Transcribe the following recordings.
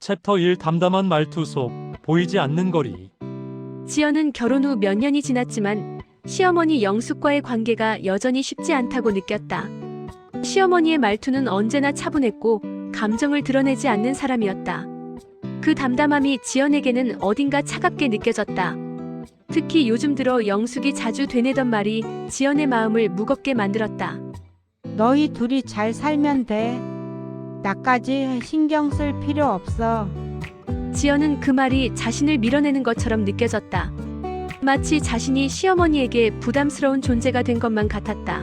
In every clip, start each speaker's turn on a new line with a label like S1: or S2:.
S1: 챕터 1 담담한 말투 속 보이지 않는 거리.
S2: 지연은 결혼 후 몇 년이 지났지만 시어머니 영숙과의 관계가 여전히 쉽지 않다고 느꼈다. 시어머니의 말투는 언제나 차분했고 감정을 드러내지 않는 사람이었다. 그 담담함이 지연에게는 어딘가 차갑게 느껴졌다. 특히 요즘 들어 영숙이 자주 되뇌던 말이 지연의 마음을 무겁게 만들었다.
S3: 너희 둘이 잘 살면 돼. 나까지 신경 쓸 필요 없어.
S2: 지연은 그 말이 자신을 밀어내는 것처럼 느껴졌다. 마치 자신이 시어머니에게 부담스러운 존재가 된 것만 같았다.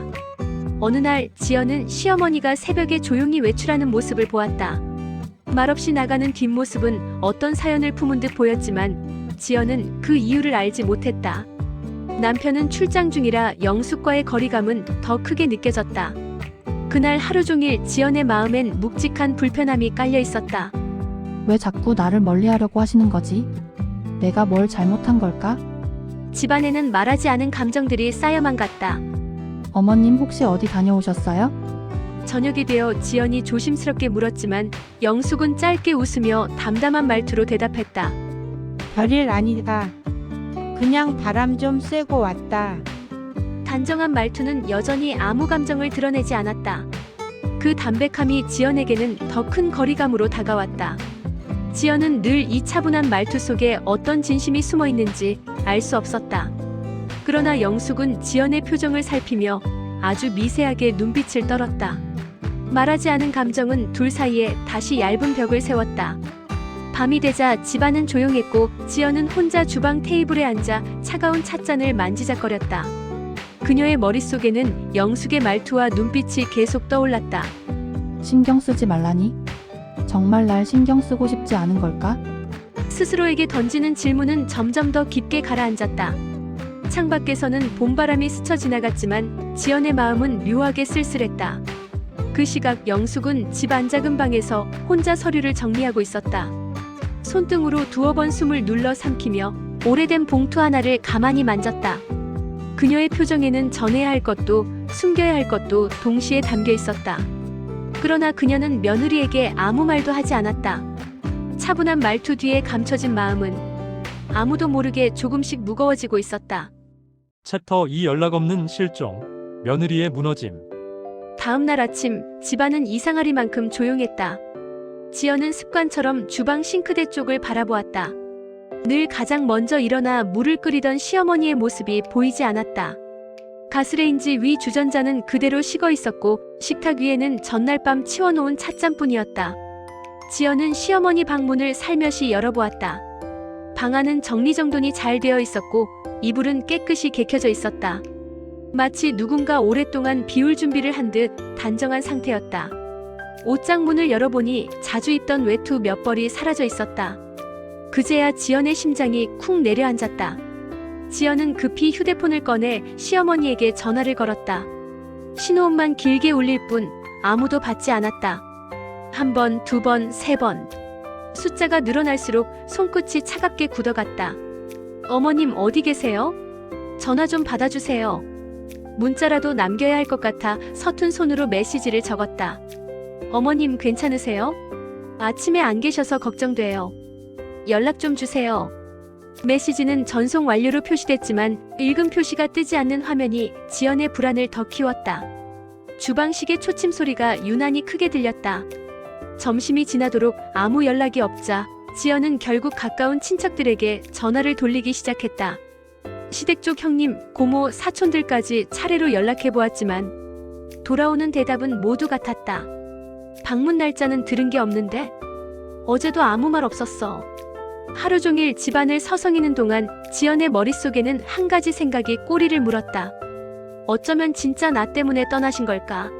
S2: 어느 날 지연은 시어머니가 새벽에 조용히 외출하는 모습을 보았다. 말없이 나가는 뒷모습은 어떤 사연을 품은 듯 보였지만 지연은 그 이유를 알지 못했다. 남편은 출장 중이라 영숙과의 거리감은 더 크게 느껴졌다. 그날 하루 종일 지연의 마음엔 묵직한 불편함이 깔려 있었다.
S4: 왜 자꾸 나를 멀리하려고 하시는 거지? 내가 뭘 잘못한 걸까?
S2: 집안에는 말하지 않은 감정들이 쌓여만 갔다.
S4: 어머님 혹시 어디 다녀오셨어요?
S2: 저녁이 되어 지연이 조심스럽게 물었지만 영숙은 짧게 웃으며 담담한 말투로 대답했다.
S3: 별일 아니다. 그냥 바람 좀 쐬고 왔다.
S2: 단정한 말투는 여전히 아무 감정을 드러내지 않았다. 그 담백함이 지연에게는 더 큰 거리감으로 다가왔다. 지연은 늘 이 차분한 말투 속에 어떤 진심이 숨어 있는지 알 수 없었다. 그러나 영숙은 지연의 표정을 살피며 아주 미세하게 눈빛을 떨었다. 말하지 않은 감정은 둘 사이에 다시 얇은 벽을 세웠다. 밤이 되자 집안은 조용했고 지연은 혼자 주방 테이블에 앉아 차가운 찻잔을 만지작거렸다. 그녀의 머릿속에는 영숙의 말투와 눈빛이 계속 떠올랐다.
S4: 신경 쓰지 말라니? 정말 날 신경 쓰고 싶지 않은 걸까?
S2: 스스로에게 던지는 질문은 점점 더 깊게 가라앉았다. 창밖에서는 봄바람이 스쳐 지나갔지만 지연의 마음은 묘하게 쓸쓸했다. 그 시각 영숙은 집 안작은 방에서 혼자 서류를 정리하고 있었다. 손등으로 두어 번 숨을 눌러 삼키며 오래된 봉투 하나를 가만히 만졌다. 그녀의 표정에는 전해야 할 것도 숨겨야 할 것도 동시에 담겨 있었다. 그러나 그녀는 며느리에게 아무 말도 하지 않았다. 차분한 말투 뒤에 감춰진 마음은 아무도 모르게 조금씩 무거워지고 있었다.
S1: 챕터 2 연락 없는 실종. 며느리의 무너짐.
S2: 다음 날 아침 집안은 이상하리만큼 조용했다. 지연은 습관처럼 주방 싱크대 쪽을 바라보았다. 늘 가장 먼저 일어나 물을 끓이던 시어머니의 모습이 보이지 않았다. 가스레인지 위 주전자는 그대로 식어 있었고 식탁 위에는 전날 밤 치워놓은 찻잔뿐이었다. 지연은 시어머니 방문을 살며시 열어보았다. 방 안은 정리정돈이 잘 되어 있었고 이불은 깨끗이 개켜져 있었다. 마치 누군가 오랫동안 비울 준비를 한 듯 단정한 상태였다. 옷장 문을 열어보니 자주 입던 외투 몇 벌이 사라져 있었다. 그제야 지연의 심장이 쿵 내려앉았다. 지연은 급히 휴대폰을 꺼내 시어머니에게 전화를 걸었다. 신호음만 길게 울릴 뿐 아무도 받지 않았다. 한 번, 두 번, 세 번. 숫자가 늘어날수록 손끝이 차갑게 굳어갔다. 어머님 어디 계세요? 전화 좀 받아주세요. 문자라도 남겨야 할 것 같아 서툰 손으로 메시지를 적었다. 어머님 괜찮으세요? 아침에 안 계셔서 걱정돼요. 연락 좀 주세요. 메시지는 전송 완료로 표시됐지만 읽음 표시가 뜨지 않는 화면이 지연의 불안을 더 키웠다. 주방 시계 초침 소리가 유난히 크게 들렸다. 점심이 지나도록 아무 연락이 없자 지연은 결국 가까운 친척들에게 전화를 돌리기 시작했다. 시댁 쪽 형님, 고모, 사촌들까지 차례로 연락해보았지만 돌아오는 대답은 모두 같았다. 방문 날짜는 들은 게 없는데? 어제도 아무 말 없었어. 하루 종일 집안을 서성이는 동안 지연의 머릿속에는 한 가지 생각이 꼬리를 물었다. 어쩌면 진짜 나 때문에 떠나신 걸까?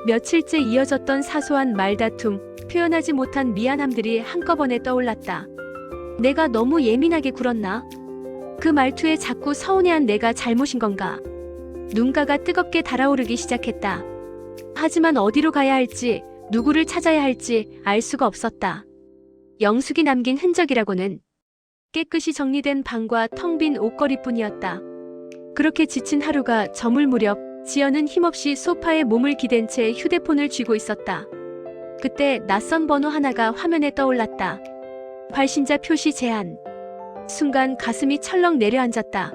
S2: 며칠째 이어졌던 사소한 말다툼, 표현하지 못한 미안함들이 한꺼번에 떠올랐다. 내가 너무 예민하게 굴었나? 그 말투에 자꾸 서운해한 내가 잘못인 건가? 눈가가 뜨겁게 달아오르기 시작했다. 하지만 어디로 가야 할지, 누구를 찾아야 할지 알 수가 없었다. 영숙이 남긴 흔적이라고는 깨끗이 정리된 방과 텅 빈 옷걸이뿐이었다. 그렇게 지친 하루가 저물 무렵 지연은 힘없이 소파에 몸을 기댄 채 휴대폰을 쥐고 있었다. 그때 낯선 번호 하나가 화면에 떠올랐다. 발신자 표시 제한. 순간 가슴이 철렁 내려앉았다.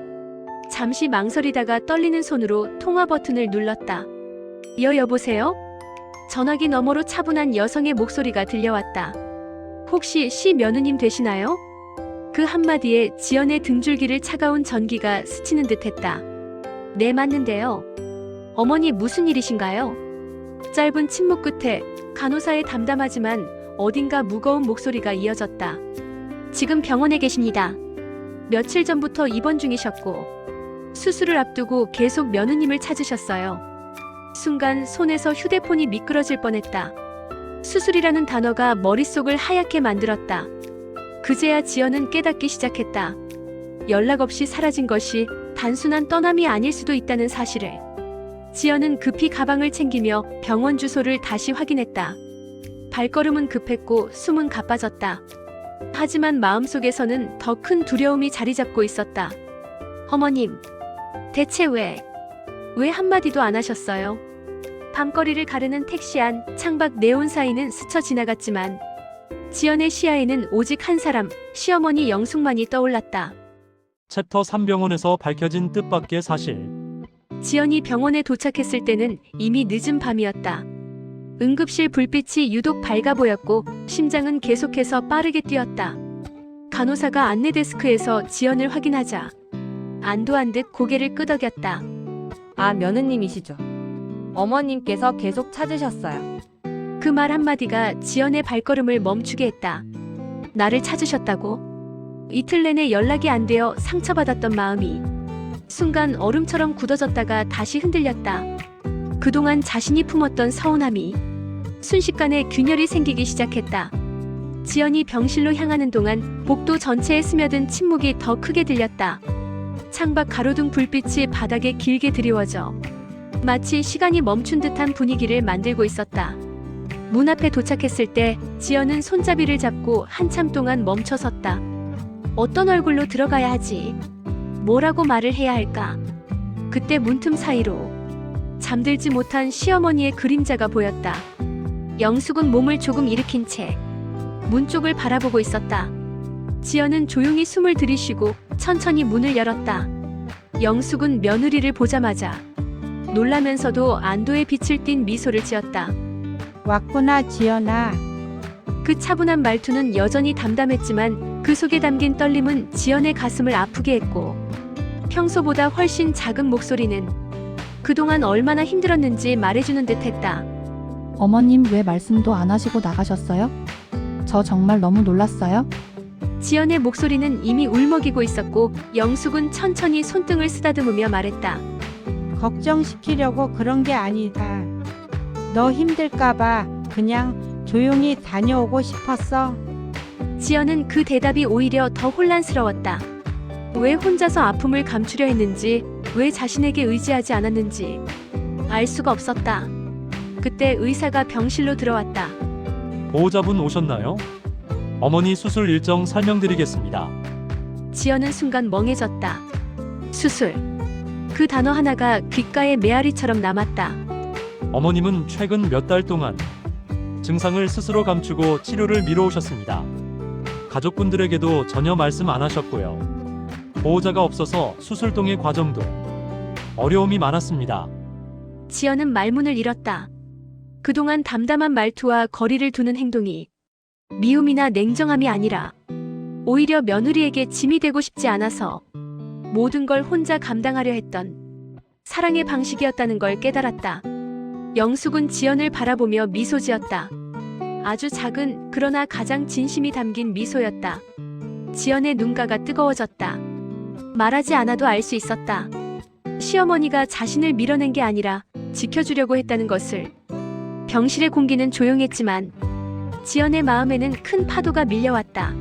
S2: 잠시 망설이다가 떨리는 손으로 통화 버튼을 눌렀다. 여보세요? 전화기 너머로 차분한 여성의 목소리가 들려왔다. 혹시 시 며느님 되시나요? 그 한마디에 지연의 등줄기를 차가운 전기가 스치는 듯했다. 네, 맞는데요. 어머니 무슨 일이신가요? 짧은 침묵 끝에 간호사의 담담하지만 어딘가 무거운 목소리가 이어졌다. 지금 병원에 계십니다. 며칠 전부터 입원 중이셨고 수술을 앞두고 계속 며느님을 찾으셨어요. 순간 손에서 휴대폰이 미끄러질 뻔했다. 수술이라는 단어가 머릿속을 하얗게 만들었다. 그제야 지연은 깨닫기 시작했다. 연락 없이 사라진 것이 단순한 떠남이 아닐 수도 있다는 사실을. 지연은 급히 가방을 챙기며 병원 주소를 다시 확인했다. 발걸음은 급했고 숨은 가빠졌다. 하지만 마음속에서는 더 큰 두려움이 자리 잡고 있었다. 어머님, 대체 왜 한마디도 안 하셨어요? 밤거리를 가르는 택시 안 창밖 네온 사이는 스쳐 지나갔지만 지연의 시야에는 오직 한 사람, 시어머니 영숙만이 떠올랐다.
S1: 챕터 3 병원에서 밝혀진 뜻밖의 사실.
S2: 지연이 병원에 도착했을 때는 이미 늦은 밤이었다. 응급실 불빛이 유독 밝아 보였고 심장은 계속해서 빠르게 뛰었다. 간호사가 안내 데스크에서 지연을 확인하자 안도한 듯 고개를 끄덕였다.
S5: 아, 며느님이시죠. 어머님께서 계속 찾으셨어요.
S2: 그 말 한마디가 지연의 발걸음을 멈추게 했다. 나를 찾으셨다고? 이틀 내내 연락이 안 되어 상처받았던 마음이 순간 얼음처럼 굳어졌다가 다시 흔들렸다. 그동안 자신이 품었던 서운함이 순식간에 균열이 생기기 시작했다. 지연이 병실로 향하는 동안 복도 전체에 스며든 침묵이 더 크게 들렸다. 창밖 가로등 불빛이 바닥에 길게 드리워져 마치 시간이 멈춘 듯한 분위기를 만들고 있었다. 문 앞에 도착했을 때 지연은 손잡이를 잡고 한참 동안 멈춰섰다. 어떤 얼굴로 들어가야 하지? 뭐라고 말을 해야 할까? 그때 문틈 사이로 잠들지 못한 시어머니의 그림자가 보였다. 영숙은 몸을 조금 일으킨 채 문 쪽을 바라보고 있었다. 지연은 조용히 숨을 들이쉬고 천천히 문을 열었다. 영숙은 며느리를 보자마자 놀라면서도 안도의 빛을 띤 미소를 지었다.
S3: 왔구나, 지연아.
S2: 그 차분한 말투는 여전히 담담했지만 그 속에 담긴 떨림은 지연의 가슴을 아프게 했고 평소보다 훨씬 작은 목소리는 그동안 얼마나 힘들었는지 말해주는 듯했다.
S4: 어머님 왜 말씀도 안 하시고 나가셨어요? 저 정말 너무 놀랐어요.
S2: 지연의 목소리는 이미 울먹이고 있었고 영숙은 천천히 손등을 쓰다듬으며 말했다.
S3: 걱정시키려고 그런 게 아니다. 너 힘들까봐 그냥 조용히 다녀오고 싶었어.
S2: 지연은 그 대답이 오히려 더 혼란스러웠다. 왜 혼자서 아픔을 감추려 했는지, 왜 자신에게 의지하지 않았는지 알 수가 없었다. 그때 의사가 병실로 들어왔다.
S1: 보호자분 오셨나요? 어머니 수술 일정 설명드리겠습니다.
S2: 지연은 순간 멍해졌다. 수술. 그 단어 하나가 귓가에 메아리처럼 남았다.
S1: 어머님은 최근 몇 달 동안 증상을 스스로 감추고 치료를 미뤄오셨습니다. 가족분들에게도 전혀 말씀 안 하셨고요. 보호자가 없어서 수술동의 과정도 어려움이 많았습니다.
S2: 지연은 말문을 잃었다. 그동안 담담한 말투와 거리를 두는 행동이 미움이나 냉정함이 아니라 오히려 며느리에게 짐이 되고 싶지 않아서 모든 걸 혼자 감당하려 했던 사랑의 방식이었다는 걸 깨달았다. 영숙은 지연을 바라보며 미소 지었다. 아주 작은 그러나 가장 진심이 담긴 미소였다. 지연의 눈가가 뜨거워졌다. 말하지 않아도 알 수 있었다. 시어머니가 자신을 밀어낸 게 아니라 지켜주려고 했다는 것을. 병실의 공기는 조용했지만 지연의 마음에는 큰 파도가 밀려왔다.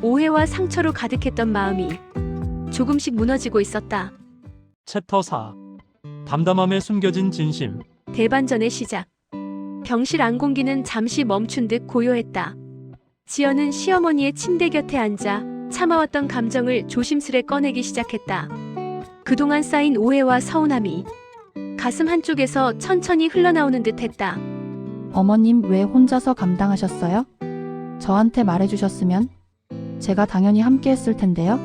S2: 오해와 상처로 가득했던 마음이 조금씩 무너지고 있었다.
S1: 챕터 4 담담함에 숨겨진 진심.
S2: 대반전의 시작. 병실 안 공기는 잠시 멈춘 듯 고요했다. 지연은 시어머니의 침대 곁에 앉아 참아왔던 감정을 조심스레 꺼내기 시작했다. 그동안 쌓인 오해와 서운함이 가슴 한쪽에서 천천히 흘러나오는 듯했다.
S4: 어머님 왜 혼자서 감당하셨어요? 저한테 말해주셨으면. 제가 당연히 함께 했을 텐데요.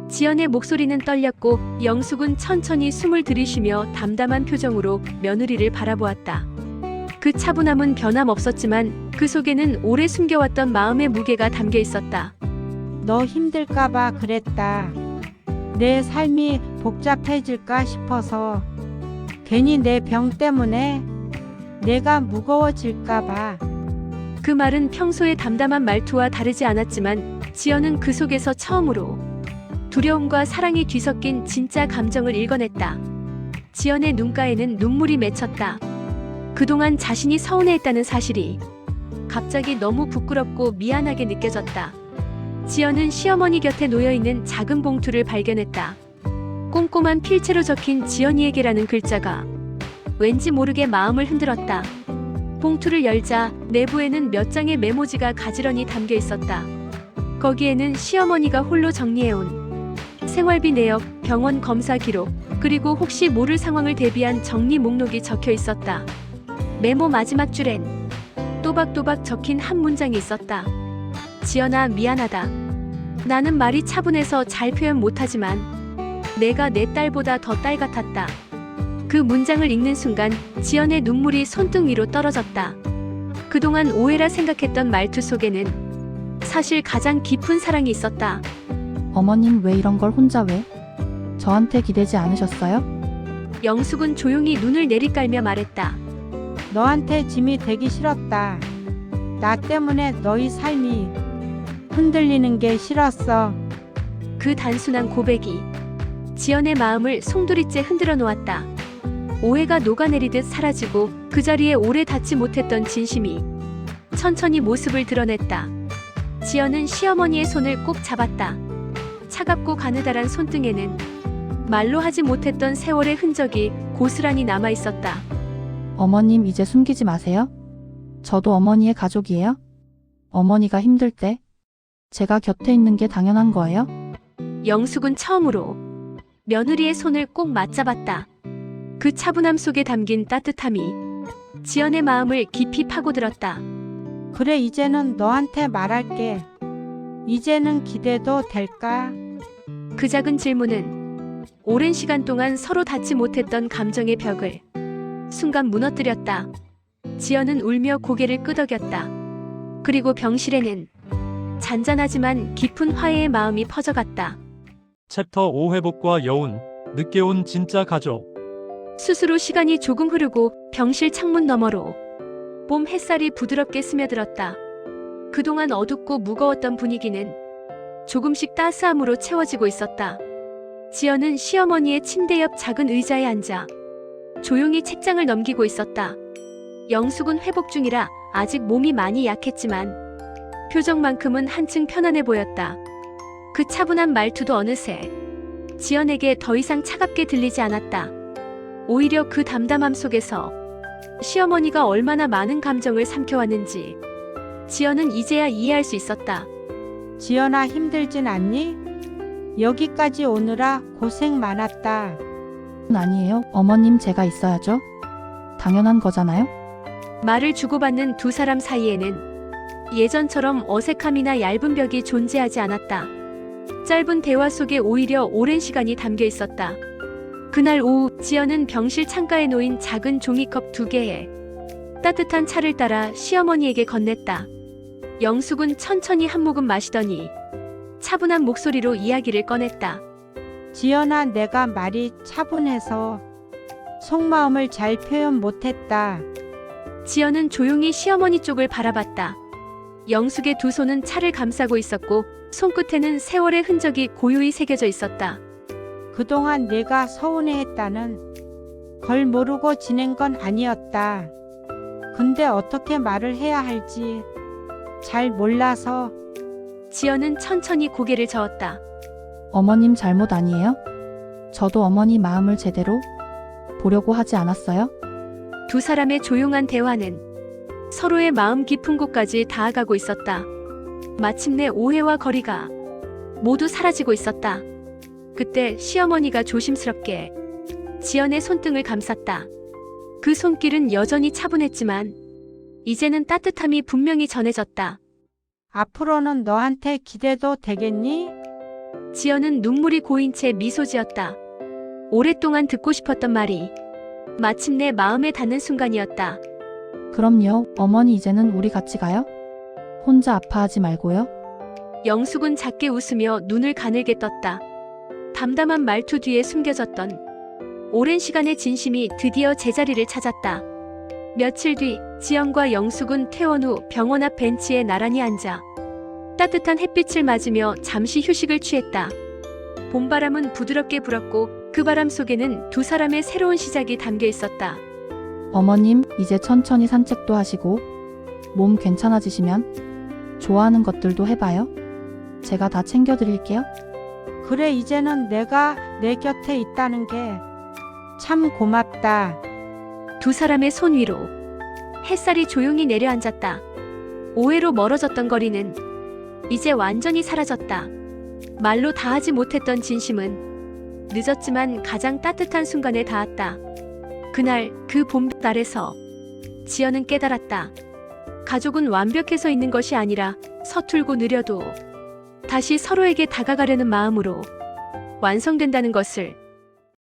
S2: 지연의 목소리는 떨렸고 영숙은 천천히 숨을 들이쉬며 담담한 표정으로 며느리를 바라보았다. 그 차분함은 변함없었지만 그 속에는 오래 숨겨왔던 마음의 무게가 담겨 있었다.
S3: 너 힘들까봐 그랬다. 내 삶이 복잡해질까 싶어서 괜히 내 병 때문에 내가 무거워질까봐.
S2: 그 말은 평소의 담담한 말투와 다르지 않았지만 지연은 그 속에서 처음으로 두려움과 사랑이 뒤섞인 진짜 감정을 읽어냈다. 지연의 눈가에는 눈물이 맺혔다. 그동안 자신이 서운해했다는 사실이 갑자기 너무 부끄럽고 미안하게 느껴졌다. 지연은 시어머니 곁에 놓여있는 작은 봉투를 발견했다. 꼼꼼한 필체로 적힌 지연이에게라는 글자가 왠지 모르게 마음을 흔들었다. 봉투를 열자 내부에는 몇 장의 메모지가 가지런히 담겨 있었다. 거기에는 시어머니가 홀로 정리해온 생활비 내역, 병원 검사 기록, 그리고 혹시 모를 상황을 대비한 정리 목록이 적혀 있었다. 메모 마지막 줄엔 또박또박 적힌 한 문장이 있었다. 지연아, 미안하다. 나는 말이 차분해서 잘 표현 못하지만 내가 내 딸보다 더 딸 같았다. 그 문장을 읽는 순간 지연의 눈물이 손등 위로 떨어졌다. 그동안 오해라 생각했던 말투 속에는 사실 가장 깊은 사랑이 있었다.
S4: 어머님 왜 이런 걸 혼자 왜? 저한테 기대지 않으셨어요?
S2: 영숙은 조용히 눈을 내리깔며 말했다.
S3: 너한테 짐이 되기 싫었다. 나 때문에 너희 삶이 흔들리는 게 싫었어.
S2: 그 단순한 고백이 지연의 마음을 송두리째 흔들어 놓았다. 오해가 녹아내리듯 사라지고 그 자리에 오래 닿지 못했던 진심이 천천히 모습을 드러냈다. 지연은 시어머니의 손을 꼭 잡았다. 차갑고 가느다란 손등에는 말로 하지 못했던 세월의 흔적이 고스란히 남아 있었다.
S4: 어머님 이제 숨기지 마세요. 저도 어머니의 가족이에요. 어머니가 힘들 때 제가 곁에 있는 게 당연한 거예요.
S2: 영숙은 처음으로 며느리의 손을 꼭 맞잡았다. 그 차분함 속에 담긴 따뜻함이 지연의 마음을 깊이 파고들었다.
S3: 그래, 이제는 너한테 말할게. 이제는 기대도 될까?
S2: 그 작은 질문은 오랜 시간 동안 서로 닿지 못했던 감정의 벽을 순간 무너뜨렸다. 지연은 울며 고개를 끄덕였다. 그리고 병실에는 잔잔하지만 깊은 화해의 마음이 퍼져갔다.
S1: 챕터 5 회복과 여운, 늦게 온 진짜 가족.
S2: 스스로 시간이 조금 흐르고 병실 창문 너머로 봄 햇살이 부드럽게 스며들었다. 그동안 어둡고 무거웠던 분위기는 조금씩 따스함으로 채워지고 있었다. 지연은 시어머니의 침대 옆 작은 의자에 앉아 조용히 책장을 넘기고 있었다. 영숙은 회복 중이라 아직 몸이 많이 약했지만 표정만큼은 한층 편안해 보였다. 그 차분한 말투도 어느새 지연에게 더 이상 차갑게 들리지 않았다. 오히려 그 담담함 속에서 시어머니가 얼마나 많은 감정을 삼켜왔는지 지연은 이제야 이해할 수 있었다.
S3: 지연아, 힘들진 않니? 여기까지 오느라 고생 많았다.
S4: 아니에요. 어머님 제가 있어야죠. 당연한 거잖아요.
S2: 말을 주고받는 두 사람 사이에는 예전처럼 어색함이나 얇은 벽이 존재하지 않았다. 짧은 대화 속에 오히려 오랜 시간이 담겨 있었다. 그날 오후 지연은 병실 창가에 놓인 작은 종이컵 2개에 따뜻한 차를 따라 시어머니에게 건넸다. 영숙은 천천히 한 모금 마시더니 차분한 목소리로 이야기를 꺼냈다.
S3: 지연아, 내가 말이 차분해서 속마음을 잘 표현 못했다.
S2: 지연은 조용히 시어머니 쪽을 바라봤다. 영숙의 두 손은 차를 감싸고 있었고 손끝에는 세월의 흔적이 고요히 새겨져 있었다.
S3: 그동안 내가 서운해했다는 걸 모르고 지낸 건 아니었다. 근데 어떻게 말을 해야 할지 잘 몰라서.
S2: 지연은 천천히 고개를 저었다.
S4: 어머님 잘못 아니에요? 저도 어머니 마음을 제대로 보려고 하지 않았어요?
S2: 두 사람의 조용한 대화는 서로의 마음 깊은 곳까지 닿아가고 있었다. 마침내 오해와 거리가 모두 사라지고 있었다. 그때 시어머니가 조심스럽게 지연의 손등을 감쌌다. 그 손길은 여전히 차분했지만 이제는 따뜻함이 분명히 전해졌다.
S3: 앞으로는 너한테 기대도 되겠니?
S2: 지연은 눈물이 고인 채 미소 지었다. 오랫동안 듣고 싶었던 말이 마침내 마음에 닿는 순간이었다.
S4: 그럼요, 어머니 이제는 우리 같이 가요? 혼자 아파하지 말고요.
S2: 영숙은 작게 웃으며 눈을 가늘게 떴다. 담담한 말투 뒤에 숨겨졌던 오랜 시간의 진심이 드디어 제자리를 찾았다. 며칠 뒤 지연과 영숙은 퇴원 후 병원 앞 벤치에 나란히 앉아 따뜻한 햇빛을 맞으며 잠시 휴식을 취했다. 봄바람은 부드럽게 불었고 그 바람 속에는 두 사람의 새로운 시작이 담겨 있었다.
S4: 어머님, 이제 천천히 산책도 하시고, 몸 괜찮아지시면 좋아하는 것들도 해봐요. 제가 다 챙겨드릴게요.
S3: 그래, 이제는 내가 내 곁에 있다는 게 참 고맙다.
S2: 두 사람의 손 위로 햇살이 조용히 내려앉았다. 오해로 멀어졌던 거리는 이제 완전히 사라졌다. 말로 다하지 못했던 진심은 늦었지만 가장 따뜻한 순간에 닿았다. 그날 그 봄날에서 지연은 깨달았다. 가족은 완벽해서 있는 것이 아니라 서툴고 느려도 다시 서로에게 다가가려는 마음으로 완성된다는 것을.